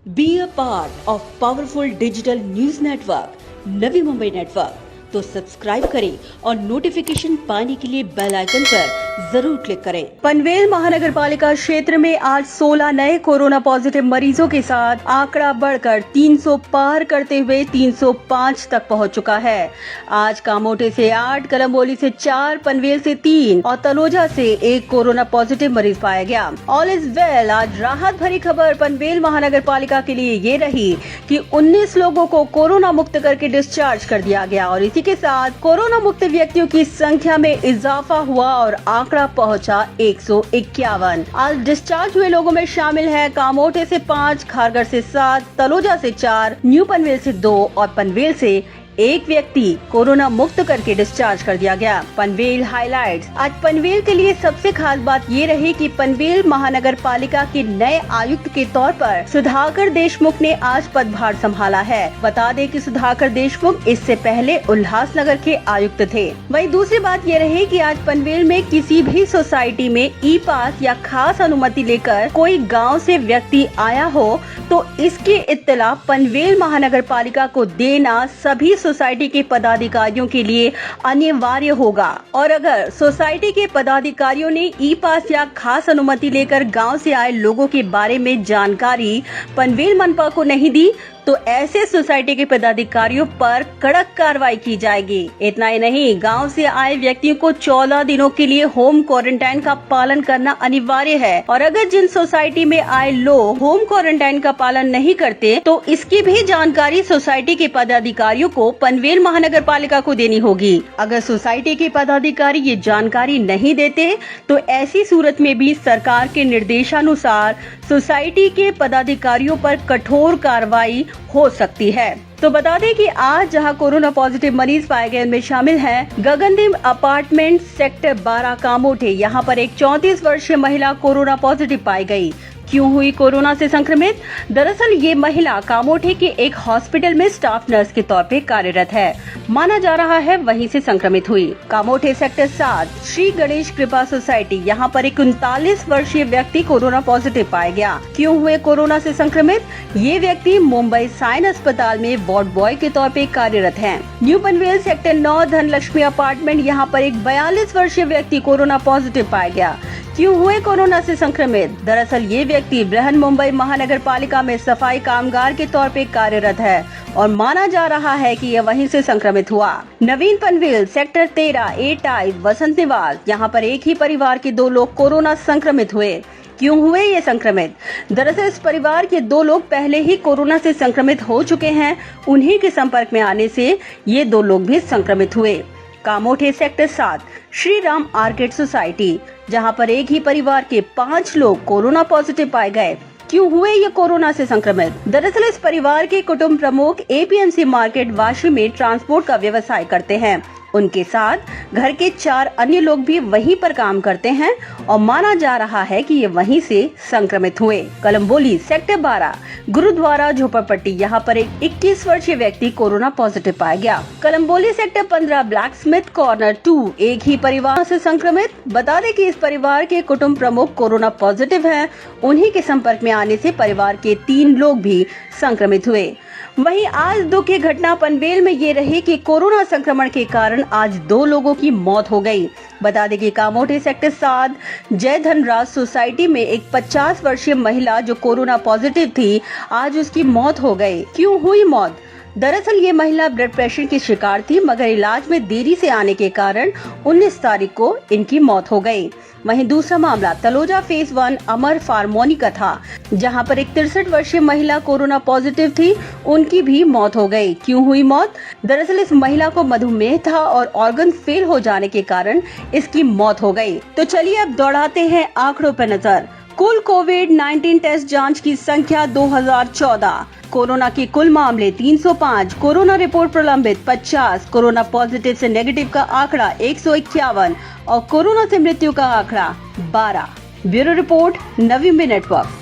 Be a part of powerful digital news network, Navi Mumbai network. तो subscribe करें और notification पाने के लिए बेल आइकन पर जरूर क्लिक करें। पनवेल महानगर पालिका क्षेत्र में आज 16 नए कोरोना पॉजिटिव मरीजों के साथ आंकड़ा बढ़कर 300 पार करते हुए 305 तक पहुंच चुका है। आज कामोटे से 8, कलम्बोली से 4, पनवेल से 3 और तलोजा से 1 कोरोना पॉजिटिव मरीज पाया गया। All is well. आज राहत भरी खबर पनवेल महानगर पालिका के लिए ये रही कि 19 लोगों को कोरोना मुक्त करके डिस्चार्ज कर दिया गया और इसी के साथ कोरोना मुक्त व्यक्तियों की संख्या में इजाफा हुआ और आंकड़ा पहुंचा 151। आज डिस्चार्ज हुए लोगों में शामिल है कामोटे से 5, खारघर से 7, तलोजा से 4, न्यू पनवेल से 2 और पनवेल से 1 व्यक्ति कोरोना मुक्त करके डिस्चार्ज कर दिया गया। पनवेल हाइलाइट्स। आज पनवेल के लिए सबसे खास बात ये रही कि पनवेल महानगर पालिका के नए आयुक्त के तौर पर सुधाकर देशमुख ने आज पदभार संभाला है। बता दें कि सुधाकर देशमुख इससे पहले उल्लासनगर के आयुक्त थे। वहीं दूसरी बात ये रही कि आज पनवेल में किसी भी सोसाइटी में ई पास या खास अनुमति लेकर कोई गाँव से व्यक्ति आया हो तो इसकी इत्तला पनवेल महानगर पालिका को देना सभी सोसाइटी के पदाधिकारियों के लिए अनिवार्य होगा। और अगर सोसाइटी के पदाधिकारियों ने ई पास या खास अनुमति लेकर गांव से आए लोगों के बारे में जानकारी पनवेल मनपा को नहीं दी तो ऐसे सोसाइटी के पदाधिकारियों पर कड़क कार्रवाई की जाएगी। इतना ही नहीं, गांव से आए व्यक्तियों को 14 दिनों के लिए होम क्वारंटाइन का पालन करना अनिवार्य है और अगर जिन सोसाइटी में आए लोग होम क्वारंटाइन का पालन नहीं करते तो इसकी भी जानकारी सोसाइटी के पदाधिकारियों को पनवेल महानगर पालिका को देनी होगी। अगर सोसाइटी के पदाधिकारी ये जानकारी नहीं देते तो ऐसी सूरत में भी सरकार के निर्देशानुसार सोसाइटी के पदाधिकारियों पर कठोर कार्रवाई हो सकती है। तो बता दें कि आज जहां कोरोना पॉजिटिव मरीज पाए गए उनमें शामिल हैं गगनदीप अपार्टमेंट सेक्टर 12 कामोठे। यहां पर एक 34 वर्षीय महिला कोरोना पॉजिटिव पाई गई। क्यों हुई कोरोना से संक्रमित? दरअसल ये महिला कामोठे के एक हॉस्पिटल में स्टाफ नर्स के तौर पे कार्यरत है। माना जा रहा है वहीं से संक्रमित हुई। कामोठे सेक्टर 7 श्री गणेश कृपा सोसाइटी, यहाँ पर एक 39 वर्षीय व्यक्ति कोरोना पॉजिटिव पाया गया। क्यों हुए कोरोना से संक्रमित? ये व्यक्ति मुंबई साइन अस्पताल में वार्ड बॉय के तौर पे कार्यरत है। New Panvel sector 9 Dhanlaxmi apartment, यहाँ पर एक 42 वर्षीय व्यक्ति कोरोना पॉजिटिव पाया गया। क्यों हुए कोरोना से संक्रमित? दरअसल ये व्यक्ति बृहन मुंबई महानगर पालिका में सफाई कामगार के तौर पे कार्यरत है और माना जा रहा है कि यह वहीं से संक्रमित हुआ। नवीन पनवेल सेक्टर 13 ए टाइप वसंत निवास, यहाँ पर एक ही परिवार के 2 लोग कोरोना संक्रमित हुए। क्यों हुए ये संक्रमित? दरअसल इस परिवार के 2 लोग पहले ही कोरोना से संक्रमित हो चुके हैं। उन्हीं के संपर्क में आने से ये 2 लोग भी संक्रमित हुए। Kamothe sector 7 Shri Ram arcade society, जहां पर एक ही परिवार के 5 लोग कोरोना पॉजिटिव पाए गए। क्यों हुए ये कोरोना से संक्रमित? दरअसल इस परिवार के कुटुंब प्रमुख एपीएमसी मार्केट वाशी में ट्रांसपोर्ट का व्यवसाय करते हैं। उनके साथ घर के 4 अन्य लोग भी वहीं पर काम करते हैं और माना जा रहा है कि ये वहीं से संक्रमित हुए। कलम्बोली सेक्टर 12 गुरुद्वारा झोपड़पट्टी, यहाँ पर एक 21 वर्षीय व्यक्ति कोरोना पॉजिटिव पाया गया। Kalamboli sector 15 black Smith corner 2 एक ही परिवार से संक्रमित। बता दें कि इस परिवार के कुटुंब प्रमुख कोरोना पॉजिटिव हैं। उन्हीं के संपर्क में आने से परिवार के 3 लोग भी संक्रमित हुए। वहीं आज दुख की घटना पनवेल में ये रही कि कोरोना संक्रमण के कारण आज 2 लोगों की मौत हो गई। बता दें कि कामोठे सेक्टर 7 जय धनराज सोसाइटी में एक 50 वर्षीय महिला जो कोरोना पॉजिटिव थी, आज उसकी मौत हो गई। क्यों हुई मौत? दरअसल ये महिला ब्लड प्रेशर की शिकार थी मगर इलाज में देरी से आने के कारण 19 तारीख को इनकी मौत हो गई। वहीं दूसरा मामला तलोजा फेज 1 अमर फार्मोनी का था, जहां पर एक 63 वर्षीय महिला कोरोना पॉजिटिव थी, उनकी भी मौत हो गई। क्यों हुई मौत? दरअसल इस महिला को मधुमेह था और ऑर्गन फेल हो जाने के कारण इसकी मौत हो गई। तो चलिए अब दौड़ाते हैं आंकड़ों पर नजर। कुल कोविड-19 टेस्ट जांच की संख्या 2014, कोरोना के कुल मामले 305, कोरोना रिपोर्ट प्रलंबित 50, कोरोना पॉजिटिव से नेगेटिव का आंकड़ा 151 और कोरोना से मृत्यु का आंकड़ा 12। Bureau report, Navi Mumbai network.